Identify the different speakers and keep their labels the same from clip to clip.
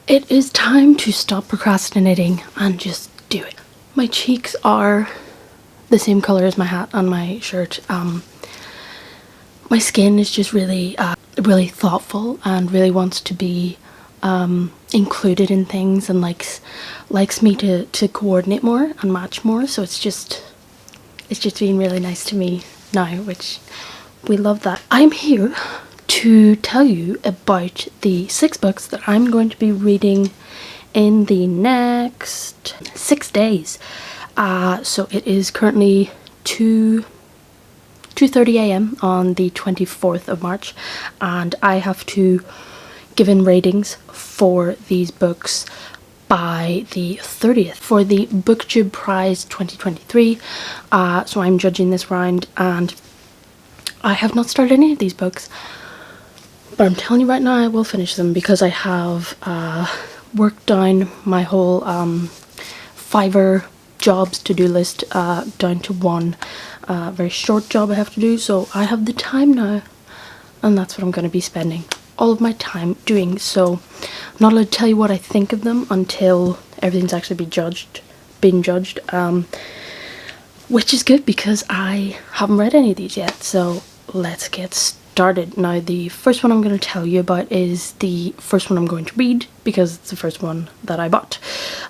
Speaker 1: It is time to stop procrastinating and just do it. My cheeks are the same color as my hat and my shirt. My skin is just really thoughtful and really wants to be included in things and likes me to coordinate more and match more. So it's just being really nice to me now, which we love that. I'm here to tell you about the 6 books that I'm going to be reading in the next 6 days. So it is currently 2:30 a.m. on the 24th of March, and I have to give in ratings for these books by the 30th for the BOOKTUBE Prize 2023. So I'm judging this round, and I have not started any of these books, but I'm telling you right now I will finish them because I have worked down my whole Fiverr jobs to-do list down to one very short job I have to do. So I have the time now, and that's what I'm going to be spending all of my time doing. So I'm not allowed to tell you what I think of them until everything's actually being judged, which is good because I haven't read any of these yet. So let's get started. Now, the first one I'm going to tell you about is the first one I'm going to read because it's the first one that I bought,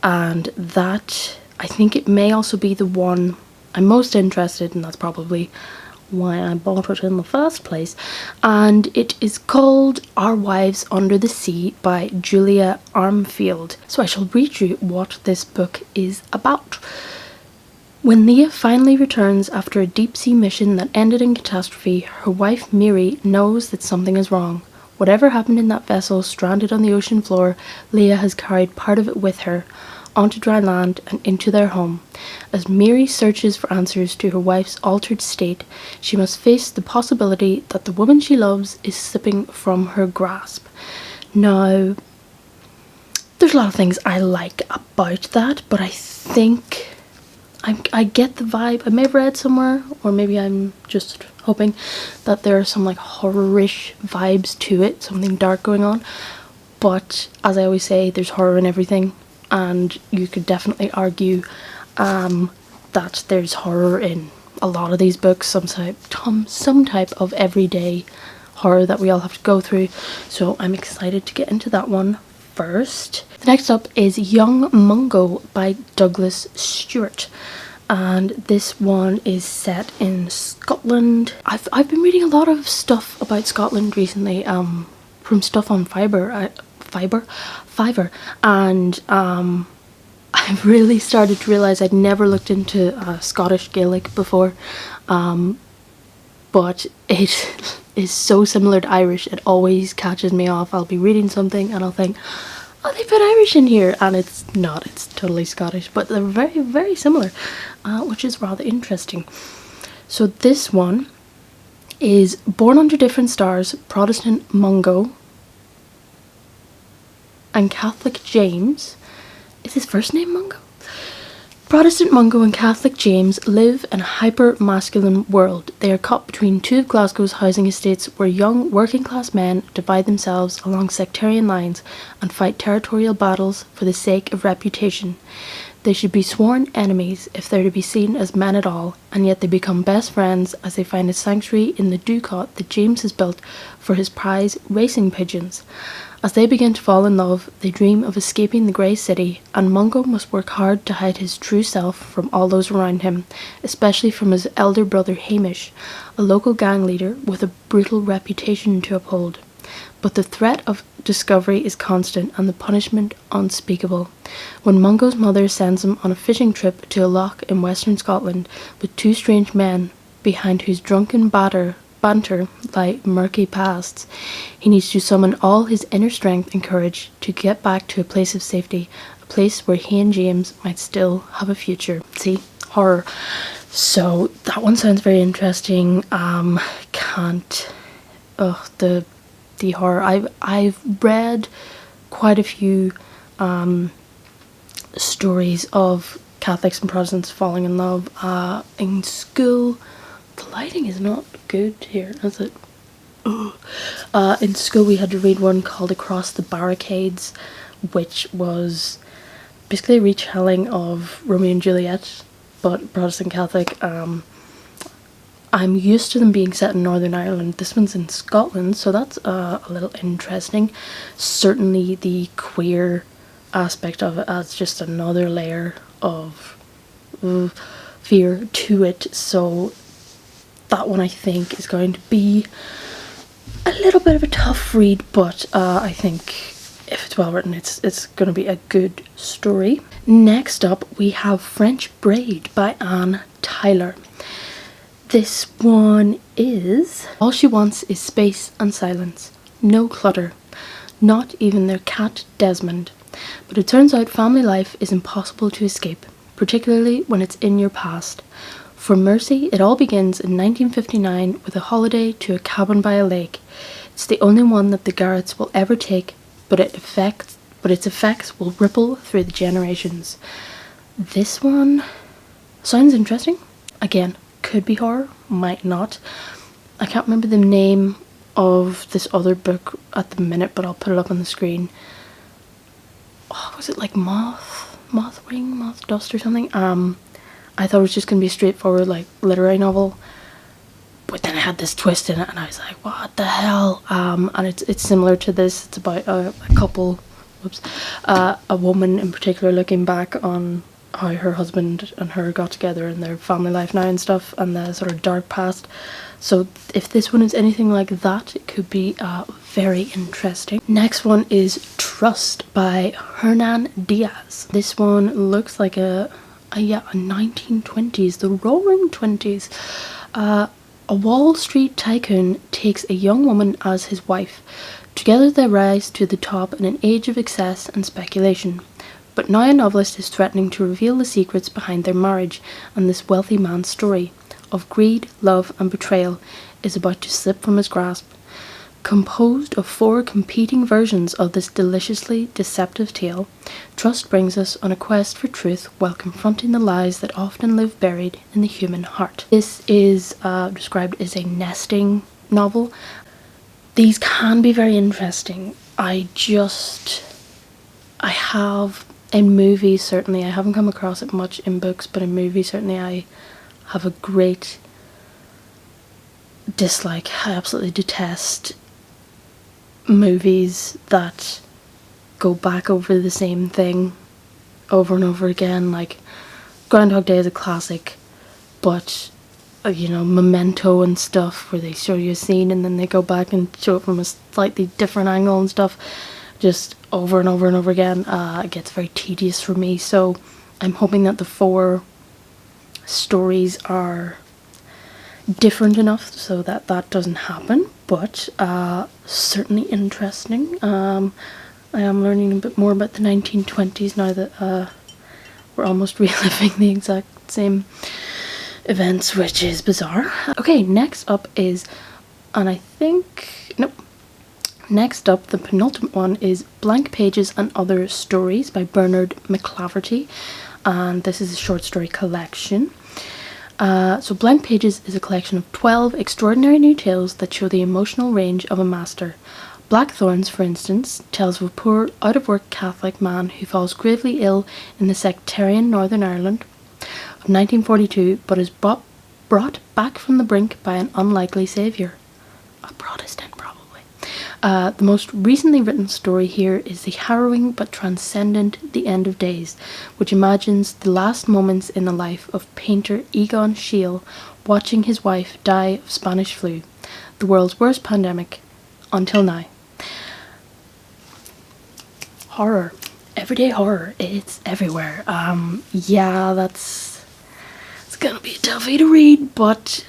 Speaker 1: and that I think it may also be the one I'm most interested in. That's probably why I bought it in the first place, and it is called Our Wives Under the Sea by Julia Armfield. So I shall read you what this book is about. When Leah finally returns after a deep-sea mission that ended in catastrophe, her wife Miri knows that something is wrong. Whatever happened in that vessel stranded on the ocean floor, Leah has carried part of it with her, onto dry land and into their home. As Miri searches for answers to her wife's altered state, she must face the possibility that the woman she loves is slipping from her grasp. Now, there's a lot of things I like about that, but I think I get the vibe. I may have read somewhere, or maybe I'm just hoping that there are some like horror-ish vibes to it, something dark going on. But as I always say, there's horror in everything, and you could definitely argue that there's horror in a lot of these books, some type of everyday horror that we all have to go through. So I'm excited to get into that one first. The next up is Young Mungo by Douglas Stewart, and this one is set in Scotland. I've been reading a lot of stuff about Scotland recently, from stuff on Fiverr, and I've really started to realise I'd never looked into Scottish Gaelic before, but it is so similar to Irish, it always catches me off. I'll be reading something and I'll think, oh, they put Irish in here, and it's not, it's totally Scottish, but they're very, very similar, which is rather interesting. So this one is Born Under Different Stars, Protestant Mungo and Catholic James. Is his first name Mungo? Protestant Mungo and Catholic James live in a hyper-masculine world. They are caught between two of Glasgow's housing estates where young working-class men divide themselves along sectarian lines and fight territorial battles for the sake of reputation. They should be sworn enemies if they're to be seen as men at all, and yet they become best friends as they find a sanctuary in the doocote that James has built for his prize racing pigeons. As they begin to fall in love, they dream of escaping the grey city, and Mungo must work hard to hide his true self from all those around him, especially from his elder brother Hamish, a local gang leader with a brutal reputation to uphold. But the threat of discovery is constant and the punishment unspeakable. When Mungo's mother sends him on a fishing trip to a loch in western Scotland with two strange men, behind whose drunken banter lie murky pasts, he needs to summon all his inner strength and courage to get back to a place of safety, a place where he and James might still have a future. See? Horror. So that one sounds very interesting. The horror. I've read quite a few stories of Catholics and Protestants falling in love in school. The lighting is not good here, is it? In school we had to read one called Across the Barricades, which was basically a retelling of Romeo and Juliet, but Protestant Catholic. I'm used to them being set in Northern Ireland. This one's in Scotland, so that's a little interesting. Certainly the queer aspect of it adds just another layer of fear to it, so that one I think is going to be a little bit of a tough read, but I think if it's well written, it's going to be a good story. Next up, we have French Braid by Anne Tyler. This one is: all she wants is space and silence, no clutter, not even their cat Desmond. But it turns out family life is impossible to escape, particularly when it's in your past. For Mercy, it all begins in 1959 with a holiday to a cabin by a lake. It's the only one that the Garretts will ever take, but its effects will ripple through the generations. This one sounds interesting. Again, could be horror, might not. I can't remember the name of this other book at the minute, but I'll put it up on the screen. Oh, was it like Moth Dust or something? I thought it was just going to be a straightforward like literary novel, but then it had this twist in it and I was like, what the hell? And it's similar to this. It's about a couple, a woman in particular looking back on how her husband and her got together and their family life now and stuff, and the sort of dark past. So if this one is anything like that, it could be very interesting. Next one is Trust by Hernan Diaz. This one looks like a 1920s, the roaring 20s. A Wall Street tycoon takes a young woman as his wife. Together they rise to the top in an age of excess and speculation. But now a novelist is threatening to reveal the secrets behind their marriage, and this wealthy man's story of greed, love and betrayal is about to slip from his grasp. Composed of 4 competing versions of this deliciously deceptive tale, Trust brings us on a quest for truth while confronting the lies that often live buried in the human heart. This is described as a nesting novel. These can be very interesting. I have, in movies certainly, I haven't come across it much in books, but in movies certainly I have a great dislike. I absolutely detest movies that go back over the same thing over and over again. Like Groundhog Day is a classic, but you know, Memento and stuff, where they show you a scene and then they go back and show it from a slightly different angle and stuff, just over and over and over again. It gets very tedious for me, so I'm hoping that the 4 stories are different enough so that that doesn't happen, but certainly interesting. I am learning a bit more about the 1920s now that we're almost reliving the exact same events, which is bizarre. Okay, next up is, next up, the penultimate one is Blank Pages and Other Stories by Bernard McClafferty, and this is a short story collection. So Blank Pages is a collection of 12 extraordinary new tales that show the emotional range of a master. Blackthorns, for instance, tells of a poor, out-of-work Catholic man who falls gravely ill in the sectarian Northern Ireland of 1942, but is brought back from the brink by an unlikely saviour. A Protestant, probably. The most recently written story here is the harrowing but transcendent The End of Days, which imagines the last moments in the life of painter Egon Schiele watching his wife die of Spanish flu, the world's worst pandemic until now. Horror. Everyday horror. It's everywhere. Yeah, it's gonna be a toughie to read, but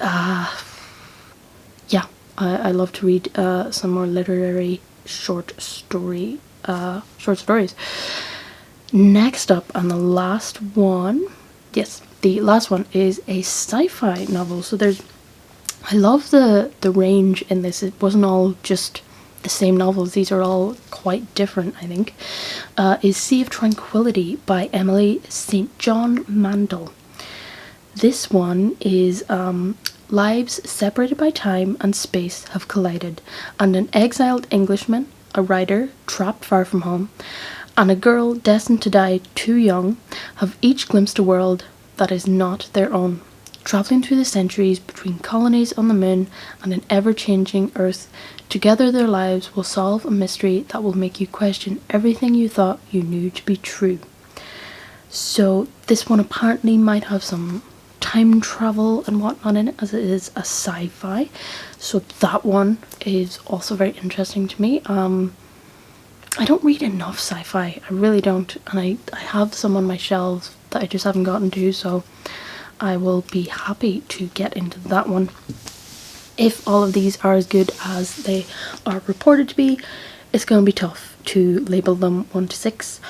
Speaker 1: yeah, I love to read some more literary short stories. Next up, and the last one, yes, the last one is a sci-fi novel. So I love the range in this. It wasn't all just the same novels. These are all quite different, I think. Is Sea of Tranquility by Emily St. John Mandel. This one is lives separated by time and space have collided, and an exiled Englishman, a writer trapped far from home, and a girl destined to die too young have each glimpsed a world that is not their own. Travelling through the centuries between colonies on the moon and an ever-changing Earth, together their lives will solve a mystery that will make you question everything you thought you knew to be true. So this one apparently might have some time travel and whatnot in it, as it is a sci-fi. So that one is also very interesting to me. I don't read enough sci-fi, I really don't, and I have some on my shelves that I just haven't gotten to, so I will be happy to get into that one. If all of these are as good as they are reported to be, it's going to be tough to label them 1 to 6,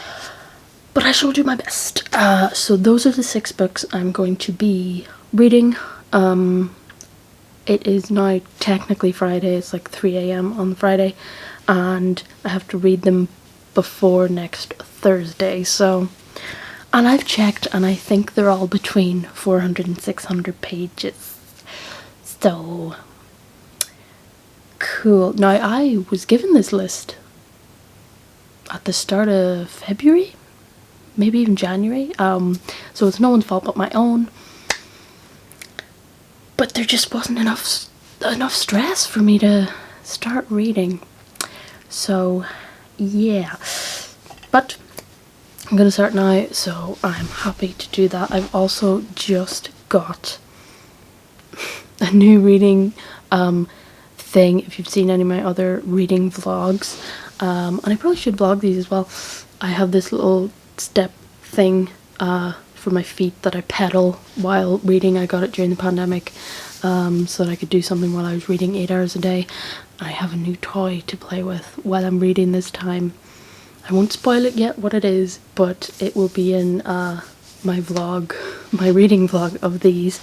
Speaker 1: but I shall do my best. So those are the 6 books I'm going to be reading. It is now technically Friday, it's like 3 AM on Friday, and I have to read them before next Thursday, so, and I've checked and I think they're all between 400 and 600 pages, so cool. Now I was given this list at the start of February, maybe even January, so it's no one's fault but my own, but there just wasn't enough stress for me to start reading. So yeah, but I'm gonna start now, so I'm happy to do that. I've also just got a new reading thing, if you've seen any of my other reading vlogs, and I probably should vlog these as well. I have this little step thing for my feet that I pedal while reading. I got it during the pandemic, so that I could do something while I was reading 8 hours a day. I have a new toy to play with while I'm reading this time. I won't spoil it yet what it is, but it will be in my vlog, my reading vlog of these,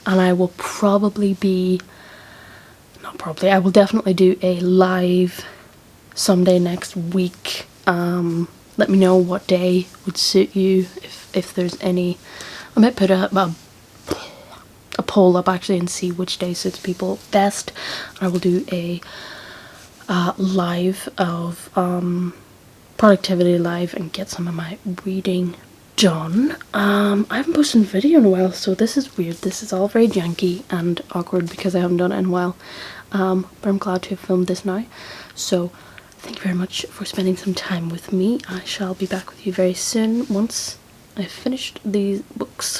Speaker 1: and I will probably be, not probably, I will definitely do a live someday next week. Let me know what day would suit you, if there's any. I might put a poll up actually and see which day suits people best. I will do a live of productivity live and get some of my reading done. I haven't posted a video in a while, so this is weird. This is all very janky and awkward because I haven't done it in a while, but I'm glad to have filmed this now. So thank you very much for spending some time with me. I shall be back with you very soon once I've finished these books.